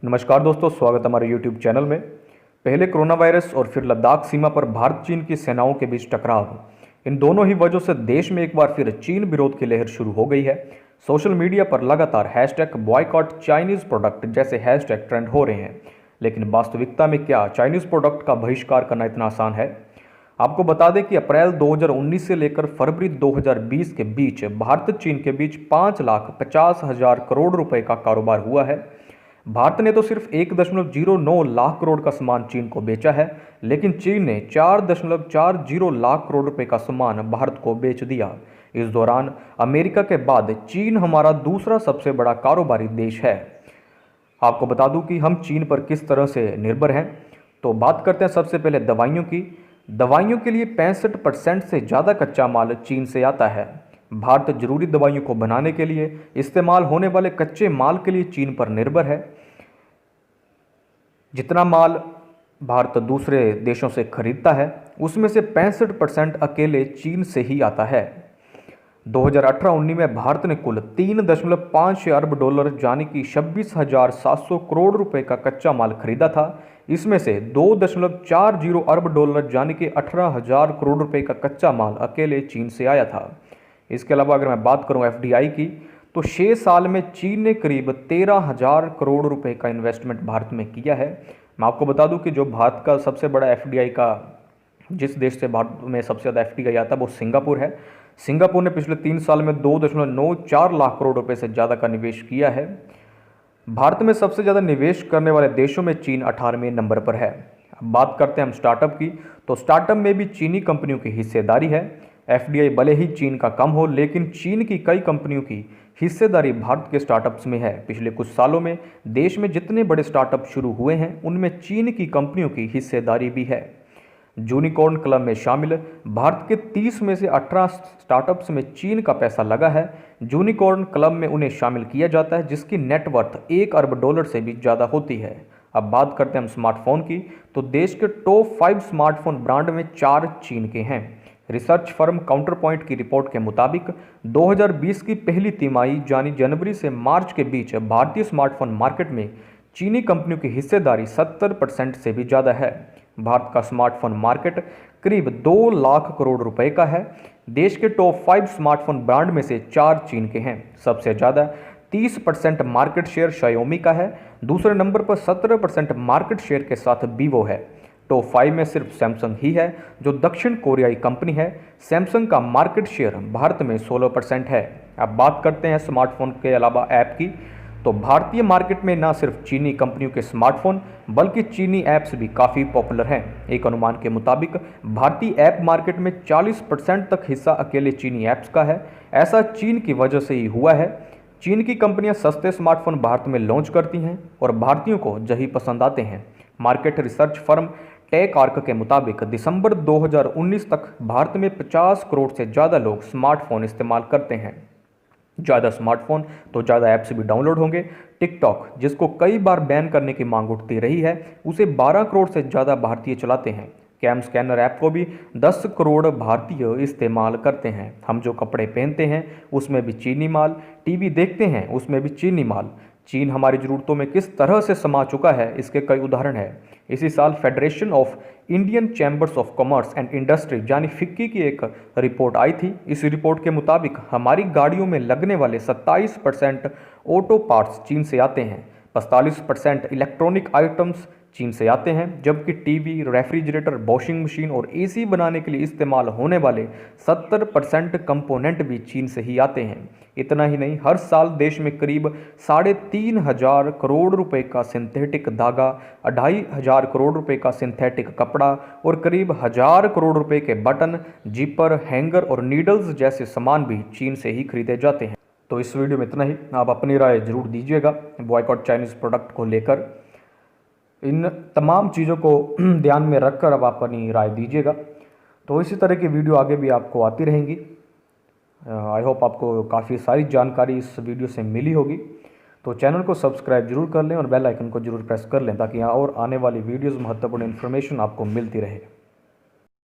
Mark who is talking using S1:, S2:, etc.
S1: नमस्कार दोस्तों, स्वागत है हमारे YouTube चैनल में। पहले कोरोना वायरस और फिर लद्दाख सीमा पर भारत चीन की सेनाओं के बीच टकराव, इन दोनों ही वजहों से देश में एक बार फिर चीन विरोध की लहर शुरू हो गई है। सोशल मीडिया पर लगातार हैशटैग बॉयकॉट चाइनीज प्रोडक्ट जैसे हैशटैग ट्रेंड हो रहे हैं। लेकिन वास्तविकता में क्या चाइनीज प्रोडक्ट का बहिष्कार करना इतना आसान है? आपको बता दें कि अप्रैल 2019 से लेकर फरवरी 2020 के बीच भारत चीन के बीच 5,50,000 करोड़ रुपए का कारोबार हुआ है। भारत ने तो सिर्फ 1.09 लाख करोड़ का सामान चीन को बेचा है, लेकिन चीन ने 4.40 लाख करोड़ रुपए का सामान भारत को बेच दिया। इस दौरान अमेरिका के बाद चीन हमारा दूसरा सबसे बड़ा कारोबारी देश है। आपको बता दूं कि हम चीन पर किस तरह से निर्भर हैं। तो बात करते हैं सबसे पहले दवाइयों की। दवाइयों के लिए 65% से ज़्यादा कच्चा माल चीन से आता है। भारत जरूरी दवाइयों को बनाने के लिए इस्तेमाल होने वाले कच्चे माल के लिए चीन पर निर्भर है। जितना माल भारत दूसरे देशों से खरीदता है, उसमें से 65% अकेले चीन से ही आता है। 2018-19 में भारत ने कुल 3.5 अरब डॉलर यानी कि 26,700 करोड़ रुपए का कच्चा माल खरीदा था। इसमें से 2.40 अरब डॉलर यानी कि 18,000 करोड़ रुपए का कच्चा माल अकेले चीन से आया था। इसके अलावा अगर मैं बात करूं एफडीआई की, तो 6 साल में चीन ने करीब 13,000 करोड़ रुपए का इन्वेस्टमेंट भारत में किया है। मैं आपको बता दूं कि जो भारत का सबसे बड़ा एफडीआई का, जिस देश से भारत में सबसे ज़्यादा एफडीआई आता है वो सिंगापुर है। सिंगापुर ने पिछले 3 साल में 2.94 लाख करोड़ रुपए से ज़्यादा का निवेश किया है। भारत में सबसे ज़्यादा निवेश करने वाले देशों में चीन 18वें नंबर पर है। अब बात करते हैं हम स्टार्टअप की, तो स्टार्टअप में भी चीनी कंपनियों की हिस्सेदारी है। एफडीआई भले ही चीन का कम हो, लेकिन चीन की कई कंपनियों की हिस्सेदारी भारत के स्टार्टअप्स में है। पिछले कुछ सालों में देश में जितने बड़े स्टार्टअप शुरू हुए हैं, उनमें चीन की कंपनियों की हिस्सेदारी भी है। यूनिकॉर्न क्लब में शामिल भारत के 30 में से 18 स्टार्टअप्स में चीन का पैसा लगा है। यूनिकॉर्न क्लब में उन्हें शामिल किया जाता है जिसकी नेटवर्थ 1 अरब डॉलर से भी ज़्यादा होती है। अब बात करते हैं हम स्मार्टफोन की, तो देश के टॉप 5 स्मार्टफोन ब्रांड में 4 चीन के हैं। रिसर्च फर्म काउंटर पॉइंट की रिपोर्ट के मुताबिक 2020 की पहली तिमाही यानी जनवरी से मार्च के बीच भारतीय स्मार्टफोन मार्केट में चीनी कंपनियों की हिस्सेदारी 70% से भी ज़्यादा है। भारत का स्मार्टफोन मार्केट करीब 2 लाख करोड़ रुपए का है। देश के टॉप 5 स्मार्टफोन ब्रांड में से 4 चीन के हैं। सबसे ज़्यादा 30% मार्केट शेयर शाओमी का है। दूसरे नंबर पर 17% मार्केट शेयर के साथ वीवो है। टॉप 5 में सिर्फ सैमसंग ही है, जो दक्षिण कोरियाई कंपनी है। सैमसंग का मार्केट शेयर भारत में 16% है। अब बात करते हैं स्मार्टफोन के अलावा ऐप की, तो भारतीय मार्केट में न सिर्फ चीनी कंपनियों के स्मार्टफोन बल्कि चीनी ऐप्स भी काफ़ी पॉपुलर हैं। एक अनुमान के मुताबिक भारतीय ऐप मार्केट में 40% तक हिस्सा अकेले चीनी ऐप्स का है। ऐसा चीन की वजह से ही हुआ है। चीन की कंपनियां सस्ते स्मार्टफोन भारत में लॉन्च करती हैं और भारतीयों को यही पसंद आते हैं। Market research firm Techarc के मुताबिक दिसंबर 2019 तक भारत में 50 करोड़ से ज़्यादा लोग स्मार्टफोन इस्तेमाल करते हैं। ज़्यादा स्मार्टफोन तो ज़्यादा ऐप्स भी डाउनलोड होंगे। टिकटॉक, जिसको कई बार बैन करने की मांग उठती रही है, उसे 12 करोड़ से ज़्यादा भारतीय चलाते हैं। कैम स्कैनर ऐप को भी 10 करोड़ भारतीय इस्तेमाल करते हैं। हम जो कपड़े पहनते हैं उसमें भी चीनी माल, टीवी देखते हैं उसमें भी चीनी माल। चीन हमारी ज़रूरतों में किस तरह से समा चुका है, इसके कई उदाहरण हैं। इसी साल federation of Indian chambers of commerce and industry यानी फिक्की की एक रिपोर्ट आई थी। इस रिपोर्ट के मुताबिक हमारी गाड़ियों में लगने वाले 27% ऑटो पार्ट्स चीन से आते हैं, 45% इलेक्ट्रॉनिक आइटम्स चीन से आते हैं, जबकि टीवी, रेफ्रिजरेटर, वॉशिंग मशीन और एसी बनाने के लिए इस्तेमाल होने वाले 70% कंपोनेंट भी चीन से ही आते हैं। इतना ही नहीं, हर साल देश में करीब 3,500 करोड़ रुपए का सिंथेटिक धागा, 2,500 करोड़ रुपए का सिंथेटिक कपड़ा और करीब 1,000 करोड़ रुपए के बटन, जिपर, हैंगर और नीडल्स जैसे सामान भी चीन से ही खरीदे जाते हैं। तो इस वीडियो में इतना ही। आप अपनी राय जरूर दीजिएगा बॉयकॉट चाइनीज़ प्रोडक्ट को लेकर। इन तमाम चीज़ों को ध्यान में रखकर अब आप अपनी राय दीजिएगा। तो इसी तरह की वीडियो आगे भी आपको आती रहेंगी। आई होप आपको काफ़ी सारी जानकारी इस वीडियो से मिली होगी। तो चैनल को सब्सक्राइब जरूर कर लें और बेल आइकन को जरूर प्रेस कर लें ताकि और आने वाली वीडियोस महत्वपूर्ण इन्फॉर्मेशन आपको मिलती रहे।